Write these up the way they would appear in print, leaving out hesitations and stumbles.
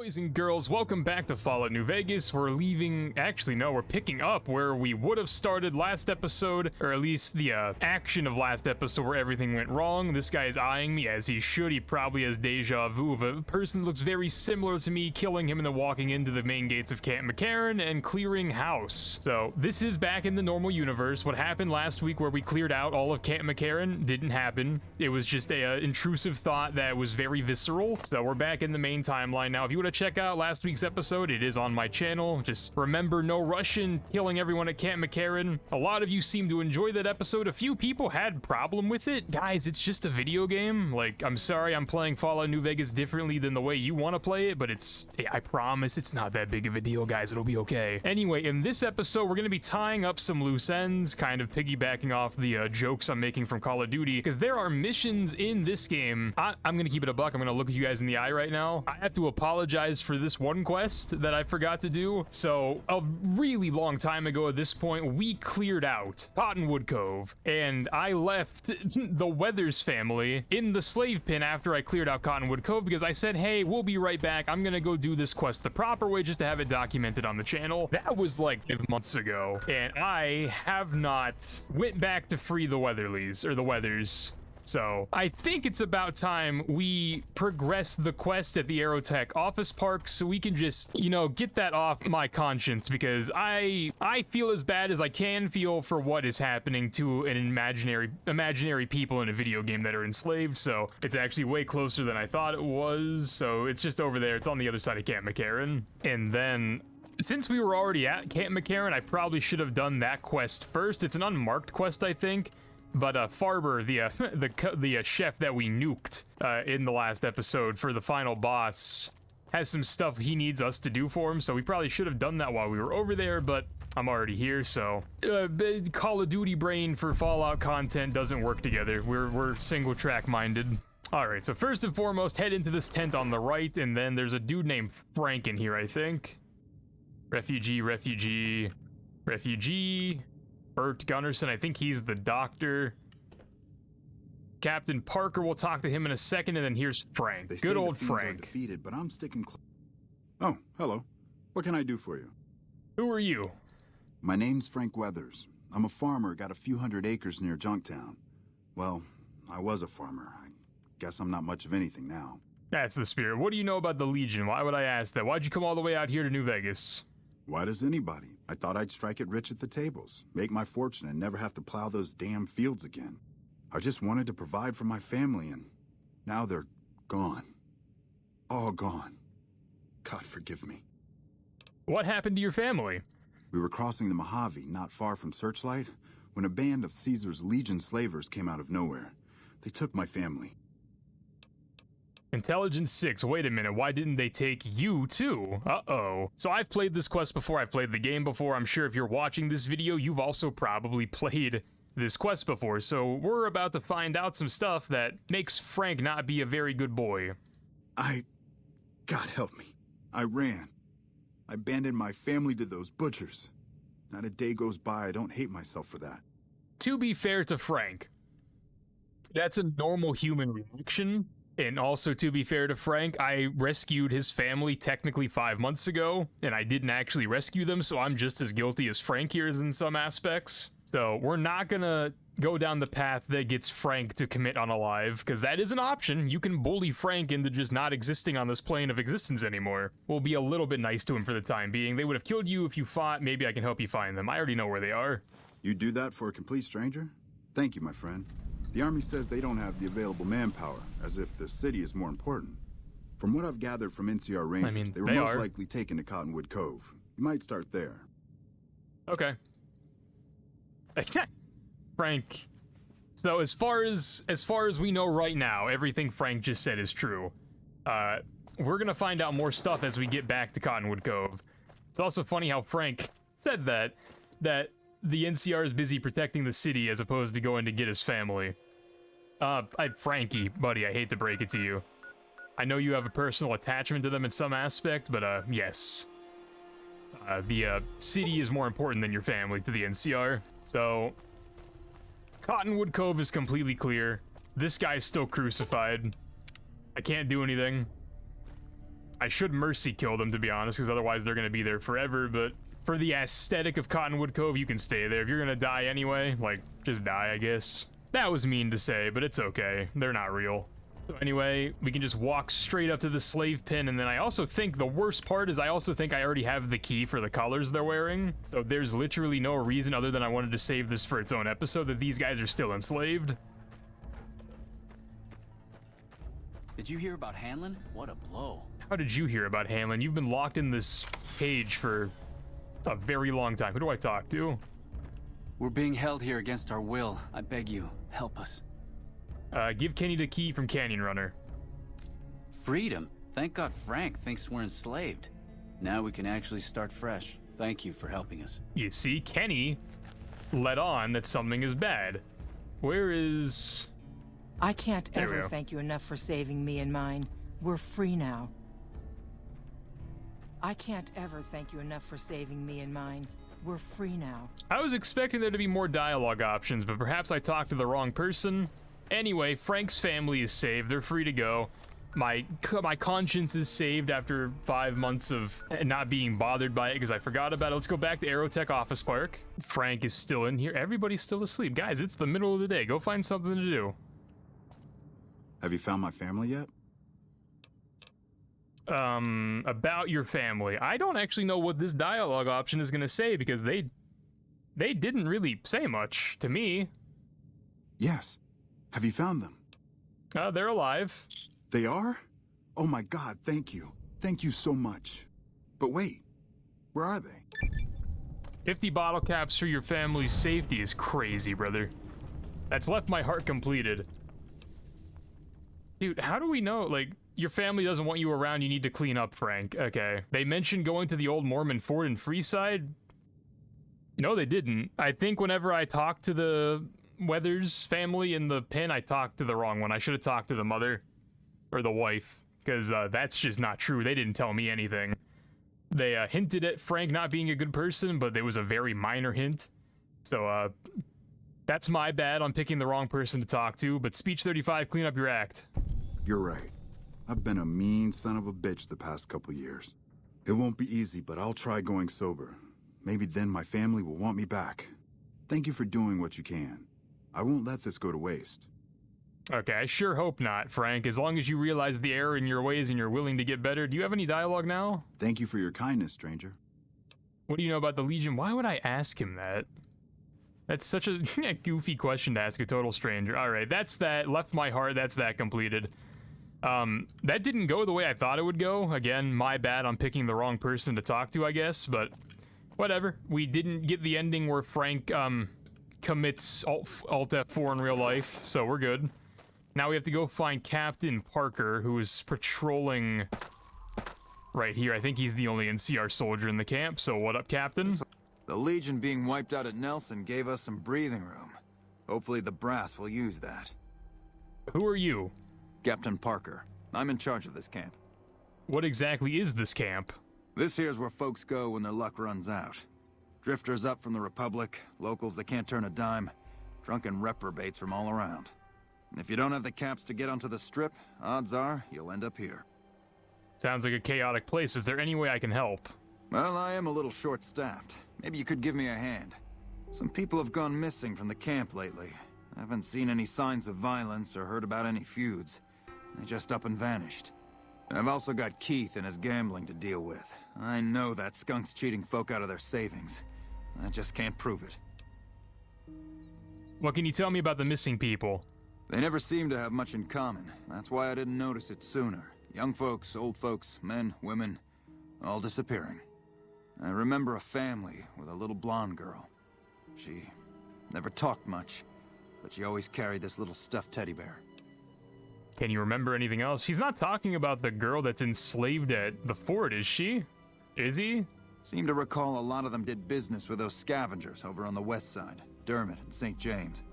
Boys and girls, welcome back to Fallout New Vegas. We're leaving, actually no, we're picking up where we would have started last episode, or at least the action of last episode where everything went wrong. This guy is eyeing me as he should. He probably has deja vu of a person that looks very similar to me, killing him and then walking into the main gates of Camp McCarran and clearing house. So this is back in the normal universe. What happened last week where we cleared out all of Camp McCarran didn't happen. It was just a intrusive thought that was very visceral. So we're back in the main timeline now. If you want to check out last week's episode, it is on my channel. Just remember, no Russian killing everyone at Camp McCarran. A lot of you seem to enjoy that episode. A few people had problem with it. Guys, it's just a video game. Like, I'm sorry I'm playing Fallout New Vegas differently than the way you want to play it, but I promise it's not that big of a deal, guys. It'll be okay. Anyway, in this episode, we're going to be tying up some loose ends, kind of piggybacking off the jokes I'm making from Call of Duty, because there are missions in this game. I'm going to keep it a buck. I'm going to look at you guys in the eye right now. I have to apologize for this one quest that I forgot to do. So a really long time ago at this point, we cleared out Cottonwood Cove, and I left the Weathers family in the slave pen after I cleared out Cottonwood Cove because I said, hey, we'll be right back. I'm gonna go do this quest the proper way just to have it documented on the channel. That was like 5 months ago, and I have not went back to free the Weatherlies, or the Weathers. So I think it's about time we progress the quest at the Aerotech office park so we can just, you know, get that off my conscience, because I feel as bad as I can feel for what is happening to an imaginary people in a video game that are enslaved. So it's actually way closer than I thought it was. So it's just over there. It's on the other side of Camp McCarran. And then, since we were already at Camp McCarran, I probably should have done that quest first. It's an unmarked quest, I think. But Farber, the chef that we nuked in the last episode for the final boss, has some stuff he needs us to do for him, so we probably should have done that while we were over there, but I'm already here, so Call of Duty brain for Fallout content doesn't work together. We're single track minded. Alright, so first and foremost, head into this tent on the right, and then there's a dude named Frank in here, I think. Refugee. Bert Gunnarsson, I think he's the doctor. Captain Parker, we'll talk to him in a second, and then here's Frank. Good old Frank. Defeated, but I'm sticking Oh, hello. What can I do for you? Who are you? My name's Frank Weathers. I'm a farmer, got a few hundred acres near Junktown. Well, I was a farmer. I guess I'm not much of anything now. That's the spirit. What do you know about the Legion? Why would I ask that? Why'd you come all the way out here to New Vegas? Why does anybody? I thought I'd strike it rich at the tables, make my fortune, and never have to plow those damn fields again. I just wanted to provide for my family, and now they're gone. All gone. God forgive me. What happened to your family? We were crossing the Mojave, not far from Searchlight, when a band of Caesar's Legion slavers came out of nowhere. They took my family. Intelligence 6, wait a minute, why didn't they take you too? Uh-oh. So I've played this quest before, I've played the game before. I'm sure if you're watching this video, you've also probably played this quest before. So we're about to find out some stuff that makes Frank not be a very good boy. God help me. I ran. I abandoned my family to those butchers. Not a day goes by I don't hate myself for that. To be fair to Frank, that's a normal human reaction. And also, to be fair to Frank, I rescued his family technically 5 months ago, and I didn't actually rescue them, so I'm just as guilty as Frank here is in some aspects. So we're not gonna go down the path that gets Frank to commit unalive, because that is an option. You can bully Frank into just not existing on this plane of existence anymore. We'll be a little bit nice to him for the time being. They would have killed you if you fought. Maybe I can help you find them. I already know where they are. You do that for a complete stranger? Thank you, my friend. The Army says they don't have the available manpower, as if the city is more important. From what I've gathered from NCR Rangers, they were most likely taken to Cottonwood Cove. You might start there. Okay. Frank. So as far as we know right now, everything Frank just said is true. We're gonna find out more stuff as we get back to Cottonwood Cove. It's also funny how Frank said that the NCR is busy protecting the city as opposed to going to get his family. Frankie, buddy, I hate to break it to you. I know you have a personal attachment to them in some aspect, but, yes. The city is more important than your family to the NCR. So, Cottonwood Cove is completely clear. This guy's still crucified. I can't do anything. I should mercy kill them, to be honest, because otherwise they're gonna be there forever, but for the aesthetic of Cottonwood Cove, you can stay there. If you're gonna die anyway, like, just die, I guess. That was mean to say, but it's okay. They're not real. So anyway, we can just walk straight up to the slave pin, and then I also think the worst part is I also think I already have the key for the colors they're wearing. So there's literally no reason other than I wanted to save this for its own episode that these guys are still enslaved. Did you hear about Hanlon? What a blow. How did you hear about Hanlon? You've been locked in this cage for a very long time. Who do I talk to? We're being held here against our will. I beg you, help us. Give Kenny the key from Canyon Runner. Freedom? Thank God Frank thinks we're enslaved. Now we can actually start fresh. Thank you for helping us. You see, Kenny let on that something is bad. Where is... I can't There we ever go. thank you enough for saving me and mine. We're free now. I can't ever thank you enough for saving me and mine. We're free now. I was expecting there to be more dialogue options, but perhaps I talked to the wrong person. Anyway, Frank's family is saved. They're free to go. My conscience is saved after 5 months of not being bothered by it because I forgot about it. Let's go back to Aerotech Office Park. Frank is still in here. Everybody's still asleep. Guys, it's the middle of the day. Go find something to do. Have you found my family yet? About your family. I don't actually know what this dialogue option is going to say because they didn't really say much to me. Yes. Have you found them? They're alive. They are? Oh my God, thank you. Thank you so much. But wait, where are they? 50 bottle caps for your family's safety is crazy, brother. That's left my heart completed. Dude, how do we know, like, your family doesn't want you around, you need to clean up, Frank. Okay. They mentioned going to the old Mormon fort in Freeside? No, they didn't. I think whenever I talked to the Weathers family in the pin, I talked to the wrong one. I should have talked to the mother. Or the wife. Because that's just not true. They didn't tell me anything. They hinted at Frank not being a good person, but it was a very minor hint. So, that's my bad on picking the wrong person to talk to, but Speech 35, clean up your act. You're right. I've been a mean son of a bitch the past couple years. It won't be easy, but I'll try going sober. Maybe then my family will want me back. Thank you for doing what you can. I won't let this go to waste. Okay, I sure hope not, Frank. As long as you realize the error in your ways and you're willing to get better. Do you have any dialogue now? Thank you for your kindness, stranger. What do you know about the Legion? Why would I ask him that? That's such a goofy question to ask a total stranger. Alright, that's that. Left my heart. That's that completed. That didn't go the way I thought it would go. Again, my bad on picking the wrong person to talk to, I guess, but whatever. We didn't get the ending where Frank, commits Alt F4 in real life, so we're good. Now we have to go find Captain Parker, who is patrolling right here. I think he's the only NCR soldier in the camp, so what up, Captain? The Legion being wiped out at Nelson gave us some breathing room. Hopefully the brass will use that. Who are you? Captain Parker. I'm in charge of this camp. What exactly is this camp? This here's where folks go when their luck runs out. Drifters up from the Republic, locals that can't turn a dime, drunken reprobates from all around. And if you don't have the caps to get onto the strip, odds are you'll end up here. Sounds like a chaotic place. Is there any way I can help? Well, I am a little short-staffed. Maybe you could give me a hand. Some people have gone missing from the camp lately. I haven't seen any signs of violence or heard about any feuds. They just up and vanished. I've also got Keith and his gambling to deal with. I know that skunk's cheating folk out of their savings. I just can't prove it. What can you tell me about the missing people? They never seem to have much in common. That's why I didn't notice it sooner. Young folks, old folks, men, women, all disappearing. I remember a family with a little blonde girl. She never talked much, but she always carried this little stuffed teddy bear. Can you remember anything else? He's not talking about the girl that's enslaved at the fort, is she? Is he? Seem to recall a lot of them did business with those scavengers over on the west side, Dermot and St. James.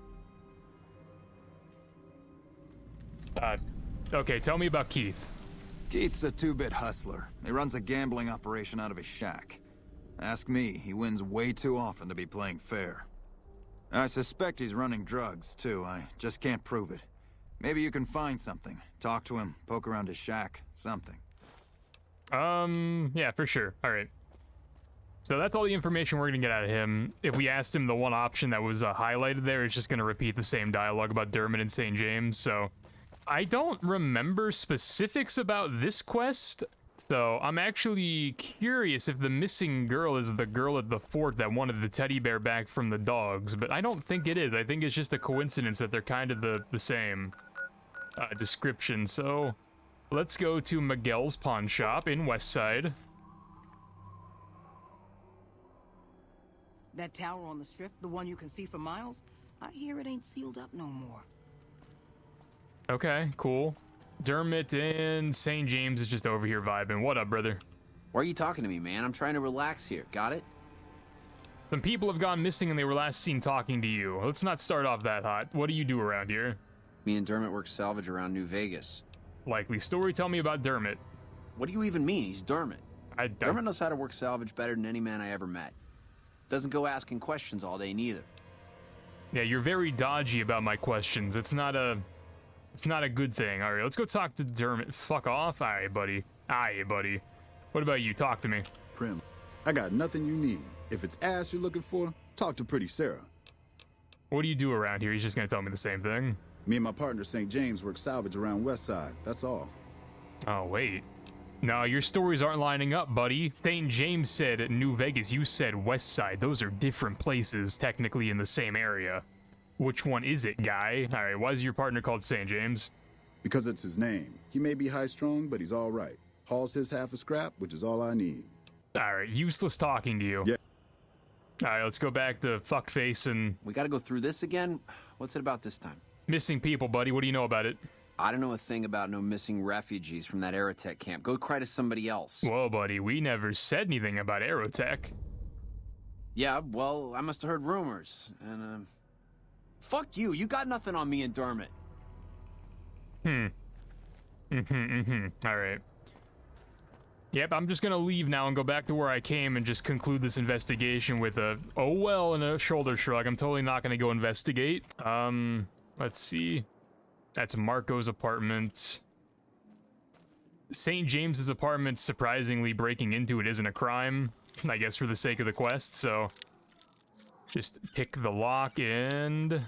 Okay, tell me about Keith. Keith's a two-bit hustler. He runs a gambling operation out of his shack. Ask me, he wins way too often to be playing fair. I suspect he's running drugs, too. I just can't prove it. Maybe you can find something. Talk to him, poke around his shack, something. Yeah, for sure. All right. So that's all the information we're gonna get out of him. If we asked him the one option that was highlighted there, it's just gonna repeat the same dialogue about Dermot and St. James. So I don't remember specifics about this quest. So I'm actually curious if the missing girl is the girl at the fort that wanted the teddy bear back from the dogs, but I don't think it is. I think it's just a coincidence that they're kind of the same description. So let's go to Miguel's pawn shop in Westside. That tower on the strip, the one you can see for miles, I hear it ain't sealed up no more. Okay, cool. Dermot and St. James is just over here vibing. What up, brother? Why are you talking to me, man? I'm trying to relax here. Got it? Some people have gone missing and they were last seen talking to you. Let's not start off that hot. What do you do around here? Me and Dermot work salvage around New Vegas. Likely story. Tell me about Dermot. What do you even mean? He's Dermot. Dermot knows how to work salvage better than any man I ever met. Doesn't go asking questions all day neither. Yeah, you're very dodgy about my questions. It's not a good thing. All right, let's go talk to Dermot. Fuck off. Aye, buddy. Aye, buddy. What about you? Talk to me. Prim, I got nothing you need. If it's ass you're looking for, talk to Pretty Sarah. What do you do around here? He's just gonna tell me the same thing. Me and my partner St. James work salvage around Westside. That's all. Oh, wait. No, your stories aren't lining up, buddy. St. James said New Vegas. You said Westside. Those are different places, technically in the same area. Which one is it, guy? All right, why is your partner called St. James? Because it's his name. He may be high-strung, but he's all right. Hauls his half a scrap, which is all I need. All right, useless talking to you. Yeah. All right, let's go back to fuckface and We gotta go through this again? What's it about this time? missing people, buddy. What do you know about it? I don't know a thing about no missing refugees from that Aerotech camp. Go cry to somebody else. Whoa, buddy, we never said anything about Aerotech. Yeah, well, I must have heard rumors. And, fuck you. You got nothing on me and Dermot. All right. Yep, I'm just gonna leave now and go back to where I came and just conclude this investigation with a oh well and a shoulder shrug. I'm totally not gonna go investigate. Let's see. That's Marco's apartment. St. James's apartment, surprisingly, breaking into it isn't a crime, I guess for the sake of the quest, so just pick the lock and,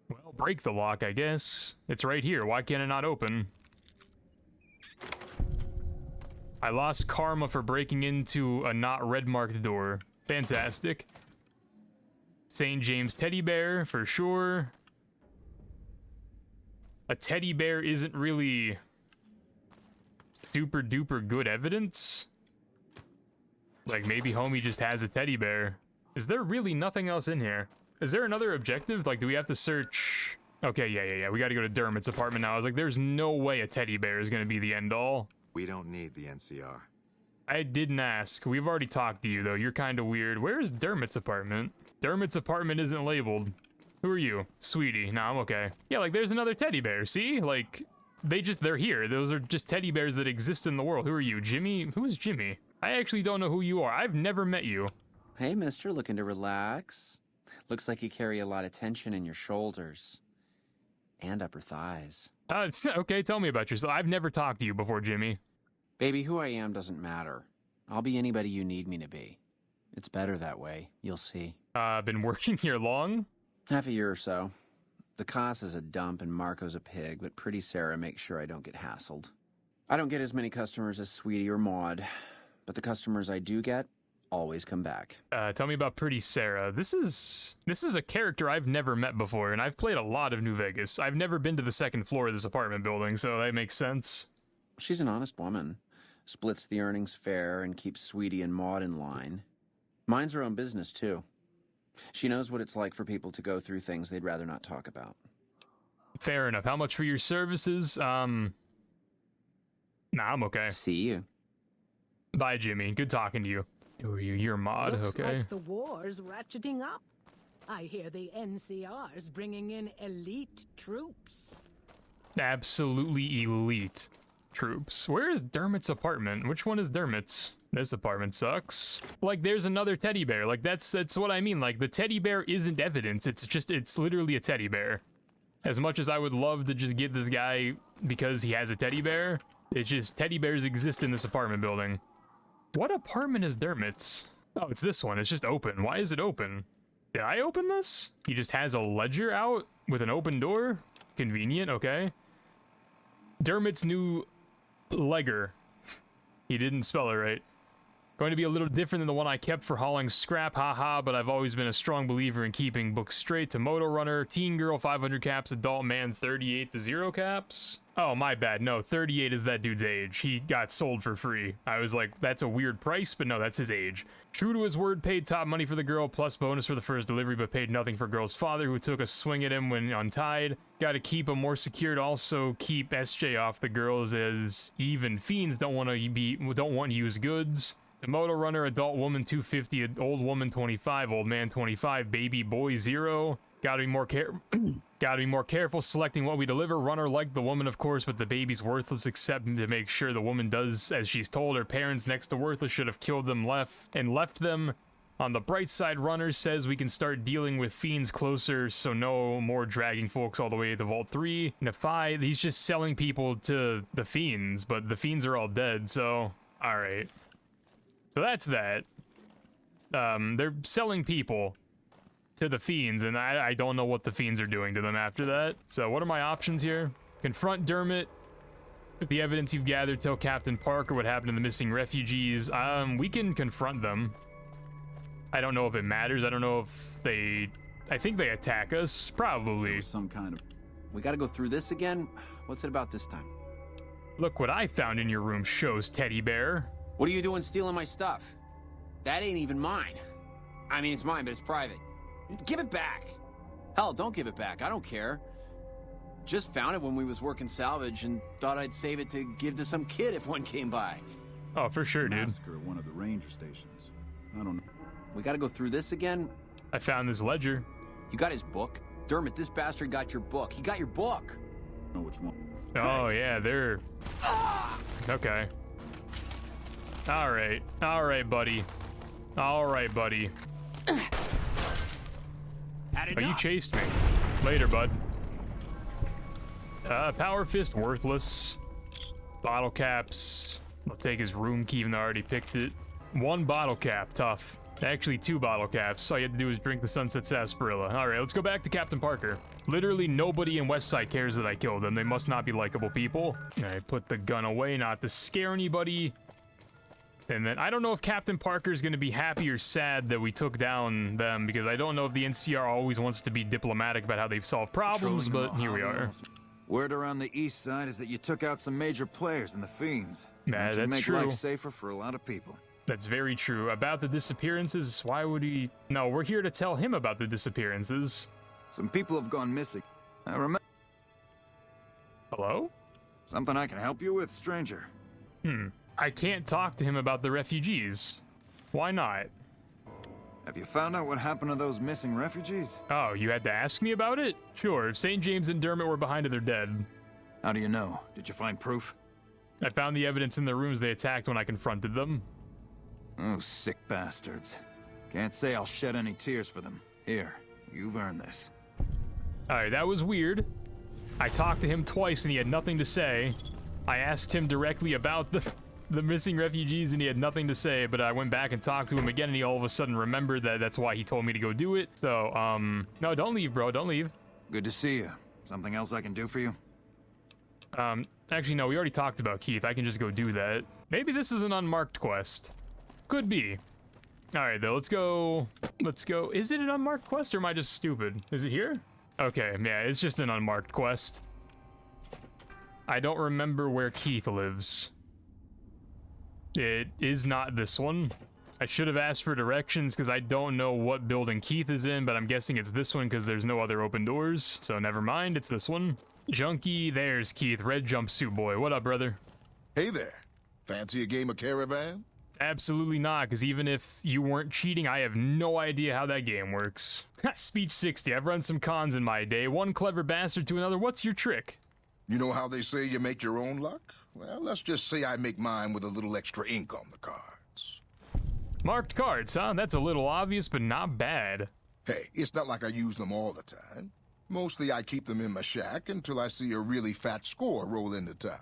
well, break the lock, I guess. It's right here. Why can't it not open? I lost karma for breaking into a not red marked door. Fantastic. St. James teddy bear, for sure. A teddy bear isn't really super duper good evidence. Like, maybe homie just has a teddy bear. Is there really nothing else in here? Is there another objective? Like, do we have to search? Okay, yeah. We gotta go to Dermot's apartment now. I was like, there's no way a teddy bear is gonna be the end all. We don't need the NCR. I didn't ask. We've already talked to you, though. You're kind of weird. Where is Dermot's apartment? Dermot's apartment isn't labeled. Who are you? Sweetie. No, I'm okay. Yeah, like, there's another teddy bear, see? Like, they're here. Those are just teddy bears that exist in the world. Who are you? Jimmy? Who is Jimmy? I actually don't know who you are. I've never met you. Hey, mister, looking to relax? Looks like you carry a lot of tension in your shoulders. And upper thighs. Okay, tell me about yourself. I've never talked to you before, Jimmy. Baby, who I am doesn't matter. I'll be anybody you need me to be. It's better that way, you'll see. Been working here long? Half a year or so. The Cas is a dump and Marco's a pig, but Pretty Sarah makes sure I don't get hassled. I don't get as many customers as Sweetie or Maud, but the customers I do get always come back. Tell me about Pretty Sarah. This is a character I've never met before, and I've played a lot of New Vegas. I've never been to the second floor of this apartment building, so that makes sense. She's an honest woman. Splits the earnings fair and keeps Sweetie and Maud in line. Minds her own business, too. She knows what it's like for people to go through things they'd rather not talk about. Fair enough. How much for your services? Nah, I'm okay. See you. Bye, Jimmy. Good talking to you. Who are you? You're Maud, Looks okay. like the war's ratcheting up. I hear the NCR's bringing in elite troops. Absolutely elite troops. Where is Dermot's apartment? Which one is Dermot's? This apartment sucks. Like, there's another teddy bear. Like, that's what I mean. Like, the teddy bear isn't evidence. It's literally a teddy bear. As much as I would love to just get this guy because he has a teddy bear, It's just teddy bears exist in this apartment building. What apartment is Dermot's? Oh, it's this one. It's just open. Why is it open? Did I open this? He just has a ledger out with an open door? Convenient, okay. Dermot's new legger. He didn't spell it right. Going to be a little different than the one I kept for hauling scrap, haha, but I've always been a strong believer in keeping books straight. To Moto Runner, Teen Girl 500 caps, Adult Man 38 to 0 caps. Oh, my bad. No, 38 is that dude's age. He got sold for free. I was like, that's a weird price, but no, that's his age. True to his word, paid top money for the girl, plus bonus for the first delivery, but paid nothing for girl's father, who took a swing at him when untied. Gotta keep him more secured, also keep SJ off the girls, as even fiends don't want to use goods. The Moto Runner, adult woman 250, old woman 25, old man 25, baby boy 0. Gotta be more careful selecting what we deliver. Runner like the woman, of course, but the baby's worthless, except to make sure the woman does as she's told. Her parents, next to worthless, should have killed them left them. On the bright side, Runner says we can start dealing with fiends closer, so no more dragging folks all the way to Vault 3. Nefai, he's just selling people to the fiends, but the fiends are all dead, so alright. So that's that. They're selling people to the fiends, and I don't know what the fiends are doing to them after that. So what are my options here? Confront Dermot with the evidence you've gathered. Tell Captain Parker what happened to the missing refugees. We can confront them. I don't know if it matters. I don't know if they... I think they attack us. Probably. Some kind of... We gotta go through this again? What's it about this time? Look what I found in your room, shows teddy bear. What are you doing stealing my stuff? That ain't even mine. I mean, it's mine, but it's private. Give it back. Hell, don't give it back. I don't care. Just found it when we was working salvage and thought I'd save it to give to some kid if one came by. Oh, for sure, dude. Massacre at one of the ranger stations. I don't know. We gotta go through this again? I found this ledger. You got his book? Dermot, this bastard got your book. He got your book. I know which one. Oh, yeah, they're... Okay. Alright. Alright, buddy. Alright, buddy. Oh, you chased me. Later, bud. Power Fist, worthless. Bottle caps. I'll take his room key, even though I already picked it. 1 bottle cap, tough. Actually, 2 bottle caps. All you had to do was drink the Sunset Sarsaparilla. Alright, let's go back to Captain Parker. Literally nobody in Westside cares that I killed them. They must not be likable people. I put the gun away, not to scare anybody. And then I don't know if Captain Parker is going to be happy or sad that we took down them, because I don't know if the NCR always wants to be diplomatic about how they've solved problems, but here we are. Word around the east side is that you took out some major players in the Fiends. Nah, That should that's make true. life safer for a lot of people. That's very true. About the disappearances, why would he... No, we're here to tell him about the disappearances. Some people have gone missing. I remember... Hello? Something I can help you with, stranger? I can't talk to him about the refugees. Why not? Have you found out what happened to those missing refugees? Oh, you had to ask me about it? Sure, if St. James and Dermot were behind it, they're dead. How do you know? Did you find proof? I found the evidence in the rooms they attacked when I confronted them. Oh, sick bastards. Can't say I'll shed any tears for them. Here, you've earned this. Alright, that was weird. I talked to him twice and he had nothing to say. I asked him directly about the missing refugees and he had nothing to say, but I went back and talked to him again and he all of a sudden remembered that that's why he told me to go do it. So, no, don't leave, bro, don't leave. Good to see you. Something else I can do for you? Actually, no, we already talked about Keith. I can just go do that. Maybe this is an unmarked quest. Could be. Alright, though, let's go. Let's go. Is it an unmarked quest or am I just stupid? Is it here? Okay, yeah, it's just an unmarked quest. I don't remember where Keith lives. It is not this one. I should have asked for directions because I don't know what building Keith is in, but I'm guessing it's this one because there's no other open doors. So never mind, it's this one. Junkie, there's Keith, red jumpsuit boy. What up, brother? Hey there. Fancy a game of Caravan? Absolutely not, because even if you weren't cheating, I have no idea how that game works. Speech 60, I've run some cons in my day. One clever bastard to another, what's your trick? You know how they say you make your own luck? Well, let's just say I make mine with a little extra ink on the cards. Marked cards, huh? That's a little obvious, but not bad. Hey, it's not like I use them all the time. Mostly I keep them in my shack until I see a really fat score roll into town.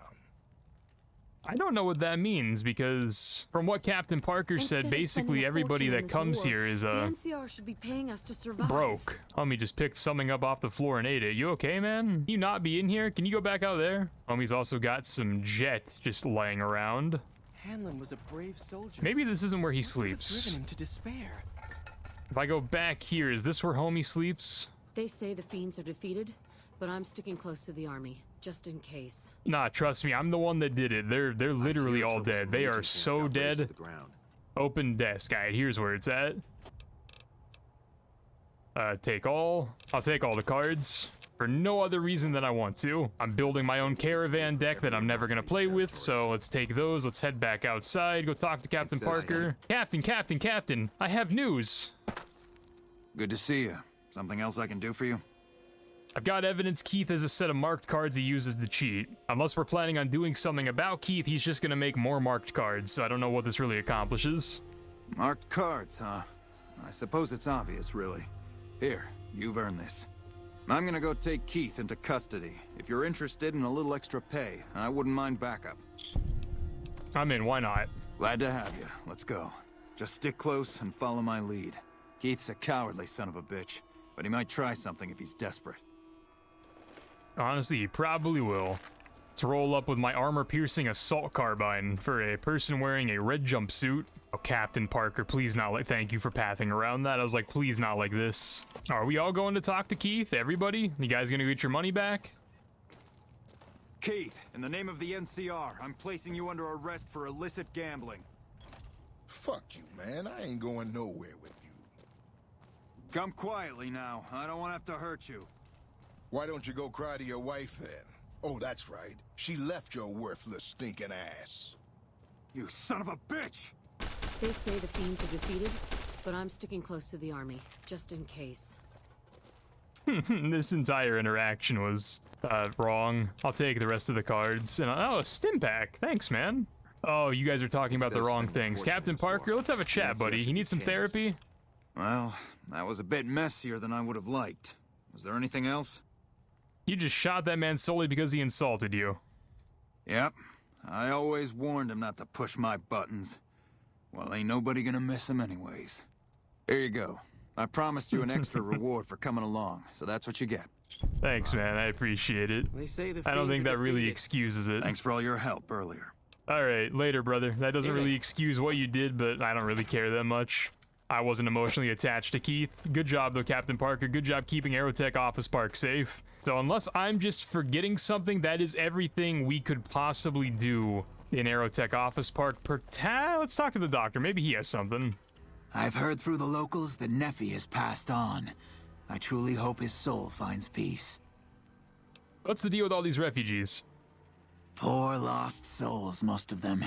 I don't know what that means, because from what Captain Parker said, basically everybody that comes here is the NCR should be paying us to survive. broke. Homie just picked something up off the floor and ate it. You okay, man? Can you not be in here? Can you go back out there? Homie's also got some jet just laying around. Hanlon was a brave soldier. Maybe this isn't where he What would have sleeps. driven him to despair? If I go back here, is this where homie sleeps? They say the fiends are defeated, but I'm sticking close to the army, just in case. Nah, trust me, I'm the one that did it. They're literally all dead. They are so dead. Open desk. Alright, here's where it's at. Take all. I'll take all the cards. For no other reason than I want to. I'm building my own caravan deck that I'm never gonna play with, so let's take those. Let's head back outside, go talk to Captain Parker. Captain, I have news. Good to see you. Something else I can do for you? I've got evidence Keith has a set of marked cards he uses to cheat. Unless we're planning on doing something about Keith, he's just gonna make more marked cards, so I don't know what this really accomplishes. Marked cards, huh? I suppose it's obvious, really. Here, you've earned this. I'm gonna go take Keith into custody. If you're interested in a little extra pay, I wouldn't mind backup. I'm in, why not? Glad to have you. Let's go. Just stick close and follow my lead. Keith's a cowardly son of a bitch, but he might try something if he's desperate. Honestly, he probably will. Let's roll up with my armor-piercing assault carbine for a person wearing a red jumpsuit. Oh, Captain Parker, please not like... Thank you for pathing around that. I was like, please not like this. Are we all going to talk to Keith? Everybody? You guys gonna get your money back? Keith, in the name of the NCR, I'm placing you under arrest for illicit gambling. Fuck you, man. I ain't going nowhere with you. Come quietly now. I don't want to have to hurt you. Why don't you go cry to your wife, then? Oh, that's right. She left your worthless, stinking ass. You son of a bitch! They say the fiends are defeated, but I'm sticking close to the army, just in case. This entire interaction was wrong. I'll take the rest of the cards. And oh, a stim pack. Thanks, man. Oh, you guys are talking about the wrong things. Captain Parker, let's have a chat, buddy. You need some therapy? Well, that was a bit messier than I would have liked. Was there anything else? You just shot that man solely because he insulted you. Yep. I always warned him not to push my buttons. Well, ain't nobody gonna miss him anyways. Here you go. I promised you an extra reward for coming along, so that's what you get. Thanks, man. I appreciate it. They say the I don't fiends think are that really defeated. excuses it. Thanks for all your help earlier. All right, later, brother. That doesn't really excuse what you did, but I don't really care that much. I wasn't emotionally attached to Keith. Good job, though, Captain Parker. Good job keeping Aerotech Office Park safe. So unless I'm just forgetting something, that is everything we could possibly do in Aerotech Office Park. Let's talk to the doctor. Maybe he has something. I've heard through the locals that Neffy has passed on. I truly hope his soul finds peace. What's the deal with all these refugees? Poor lost souls, most of them.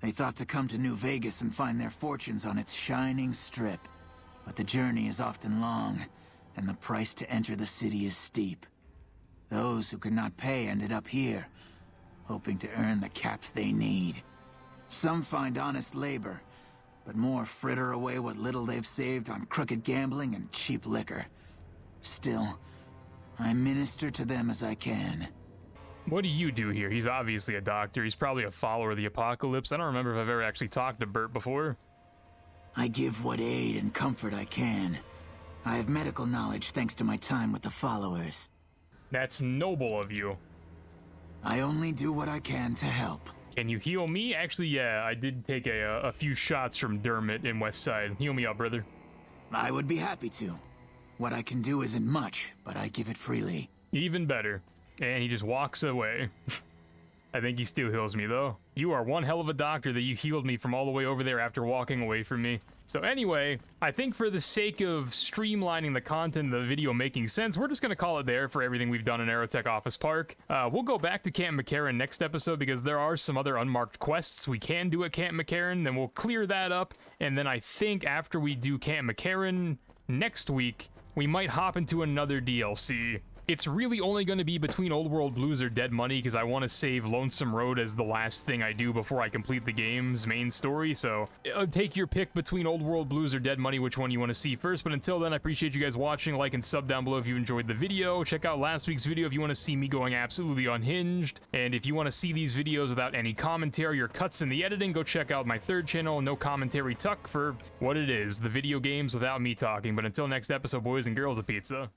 They thought to come to New Vegas and find their fortunes on its shining strip. But the journey is often long, and the price to enter the city is steep. Those who could not pay ended up here, hoping to earn the caps they need. Some find honest labor, but more fritter away what little they've saved on crooked gambling and cheap liquor. Still, I minister to them as I can. What do you do here? He's obviously a doctor. He's probably a follower of the apocalypse. I don't remember if I've ever actually talked to Bert before. I give what aid and comfort I can. I have medical knowledge thanks to my time with the followers. That's noble of you. I only do what I can to help. Can you heal me? Actually, yeah, I did take a few shots from Dermot in West Side. Heal me up, brother. I would be happy to. What I can do isn't much, but I give it freely. Even better. And he just walks away. I think he still heals me, though. You are one hell of a doctor that you healed me from all the way over there after walking away from me. So anyway, I think for the sake of streamlining the content of the video making sense, we're just going to call it there for everything we've done in Aerotech Office Park. We'll go back to Camp McCarran next episode because there are some other unmarked quests we can do at Camp McCarran. Then we'll clear that up. And then I think after we do Camp McCarran next week, we might hop into another DLC. it's really only going to be between Old World Blues or Dead Money, because I want to save Lonesome Road as the last thing I do before I complete the game's main story. So take your pick between Old World Blues or Dead Money, which one you want to see first. But until then, I appreciate you guys watching. Like and sub down below if you enjoyed the video. Check out last week's video if you want to see me going absolutely unhinged. And if you want to see these videos without any commentary or cuts in the editing, go check out my third channel, No Commentary Tuck, for what it is, the video games without me talking. But until next episode, boys and girls of pizza.